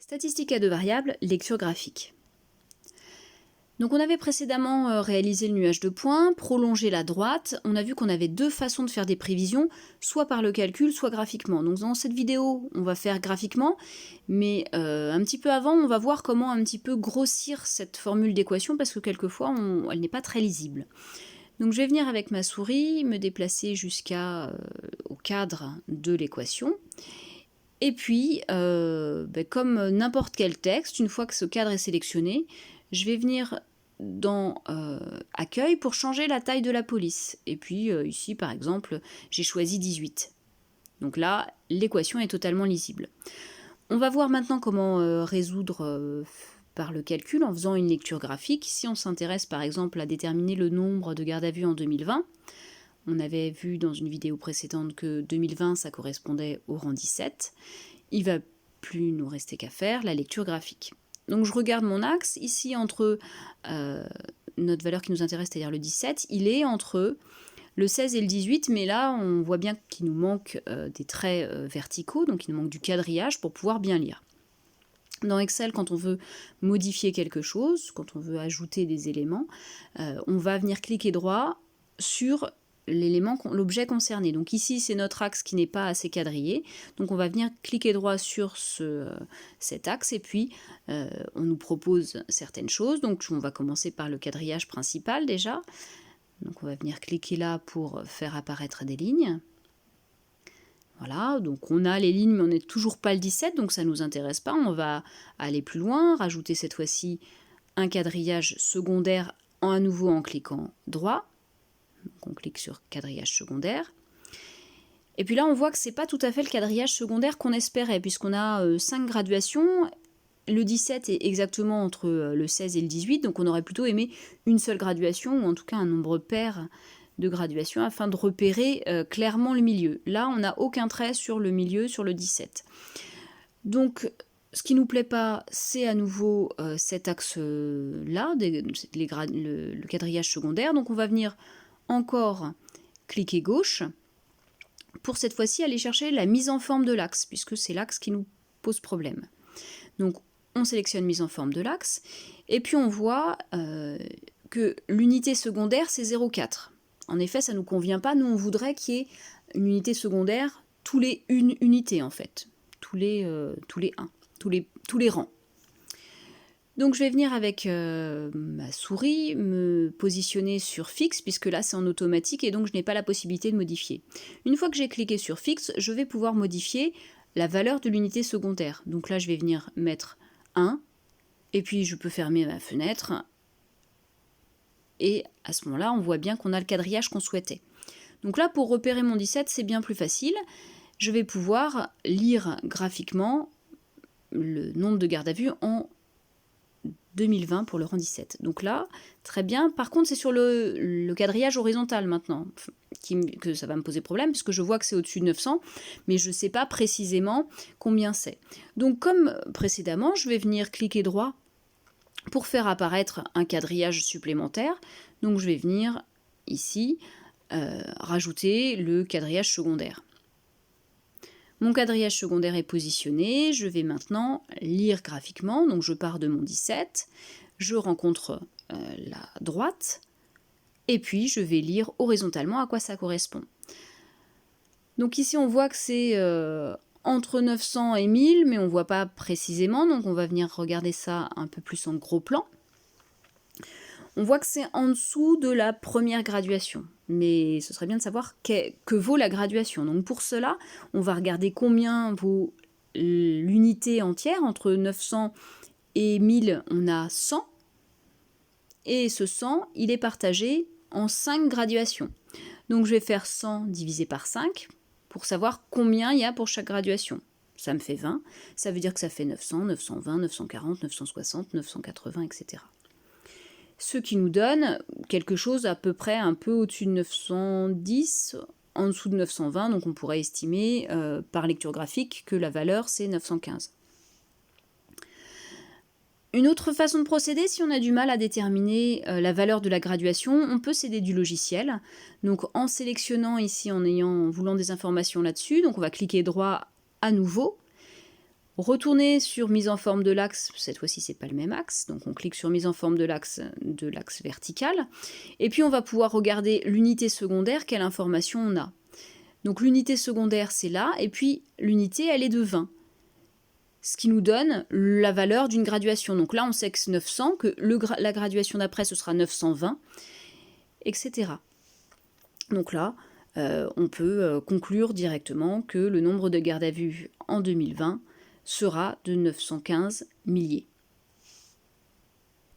Statistiques à deux variables, lecture graphique. Donc on avait précédemment réalisé le nuage de points, prolongé la droite. On a vu qu'on avait deux façons de faire des prévisions, soit par le calcul, soit graphiquement. Donc dans cette vidéo, on va faire graphiquement, mais un petit peu avant, on va voir comment un petit peu grossir cette formule d'équation, parce que quelquefois, elle n'est pas très lisible. Donc je vais venir avec ma souris, me déplacer jusqu'au cadre de l'équation. Et puis, comme n'importe quel texte, une fois que ce cadre est sélectionné, je vais venir dans Accueil pour changer la taille de la police. Et puis ici, par exemple, j'ai choisi 18. Donc là, l'équation est totalement lisible. On va voir maintenant comment résoudre par le calcul en faisant une lecture graphique. Si on s'intéresse par exemple à déterminer le nombre de gardes à vue en 2020, on avait vu dans une vidéo précédente que 2020, ça correspondait au rang 17. Il ne va plus nous rester qu'à faire la lecture graphique. Donc je regarde mon axe, ici entre notre valeur qui nous intéresse, c'est-à-dire le 17, il est entre le 16 et le 18, mais là on voit bien qu'il nous manque des traits verticaux, donc il nous manque du quadrillage pour pouvoir bien lire. Dans Excel, quand on veut modifier quelque chose, quand on veut ajouter des éléments, on va venir cliquer droit sur l'objet concerné. Donc ici, c'est notre axe qui n'est pas assez quadrillé. Donc on va venir cliquer droit sur cet axe et puis on nous propose certaines choses. Donc on va commencer par le quadrillage principal déjà. Donc on va venir cliquer là pour faire apparaître des lignes. Voilà, donc on a les lignes, mais on n'est toujours pas le 17, donc ça ne nous intéresse pas. On va aller plus loin, rajouter cette fois-ci un quadrillage secondaire à nouveau en cliquant droit. Donc on clique sur quadrillage secondaire. Et puis là, on voit que ce n'est pas tout à fait le quadrillage secondaire qu'on espérait, puisqu'on a 5 graduations. Le 17 est exactement entre le 16 et le 18, donc on aurait plutôt aimé une seule graduation, ou en tout cas un nombre pair de graduation, afin de repérer clairement le milieu. Là, on n'a aucun trait sur le milieu, sur le 17. Donc, ce qui ne nous plaît pas, c'est à nouveau cet axe-là, le quadrillage secondaire. Donc on va venir encore cliquer gauche pour cette fois-ci aller chercher la mise en forme de l'axe, puisque c'est l'axe qui nous pose problème. Donc on sélectionne mise en forme de l'axe, et puis on voit que l'unité secondaire c'est 0,4. En effet, ça ne nous convient pas, nous on voudrait qu'il y ait une unité secondaire tous les une unité en fait, tous les 1, tous les rangs. Donc je vais venir avec ma souris, me positionner sur fixe, puisque là c'est en automatique et donc je n'ai pas la possibilité de modifier. Une fois que j'ai cliqué sur fixe, je vais pouvoir modifier la valeur de l'unité secondaire. Donc là je vais venir mettre 1, et puis je peux fermer ma fenêtre, et à ce moment-là on voit bien qu'on a le quadrillage qu'on souhaitait. Donc là pour repérer mon 17 c'est bien plus facile, je vais pouvoir lire graphiquement le nombre de gardes à vue en 2020 pour le rang 17. Donc là, très bien. Par contre, c'est sur le quadrillage horizontal maintenant que ça va me poser problème, puisque je vois que c'est au-dessus de 900, mais je ne sais pas précisément combien c'est. Donc comme précédemment, je vais venir cliquer droit pour faire apparaître un quadrillage supplémentaire. Donc je vais venir ici rajouter le quadrillage secondaire. Mon quadrillage secondaire est positionné, je vais maintenant lire graphiquement, donc je pars de mon 17, je rencontre la droite, et puis je vais lire horizontalement à quoi ça correspond. Donc ici on voit que c'est entre 900 et 1000, mais on ne voit pas précisément, donc on va venir regarder ça un peu plus en gros plan. On voit que c'est en dessous de la première graduation, mais ce serait bien de savoir que vaut la graduation. Donc pour cela, on va regarder combien vaut l'unité entière. Entre 900 et 1000, on a 100. Et ce 100, il est partagé en 5 graduations. Donc je vais faire 100 divisé par 5 pour savoir combien il y a pour chaque graduation. Ça me fait 20, ça veut dire que ça fait 900, 920, 940, 960, 980, etc. Ce qui nous donne quelque chose à peu près un peu au-dessus de 910, en dessous de 920, donc on pourrait estimer par lecture graphique que la valeur c'est 915. Une autre façon de procéder, si on a du mal à déterminer la valeur de la graduation, on peut s'aider du logiciel. Donc en sélectionnant ici, en voulant des informations là-dessus, donc on va cliquer droit à nouveau. Retourner sur mise en forme de l'axe, cette fois-ci c'est pas le même axe, donc on clique sur mise en forme de l'axe vertical, et puis on va pouvoir regarder l'unité secondaire, quelle information on a. Donc l'unité secondaire c'est là, et puis l'unité elle est de 20, ce qui nous donne la valeur d'une graduation. Donc là on sait que c'est 900, que la graduation d'après ce sera 920, etc. Donc là, on peut conclure directement que le nombre de gardes à vue en 2020 sera de 915 milliers.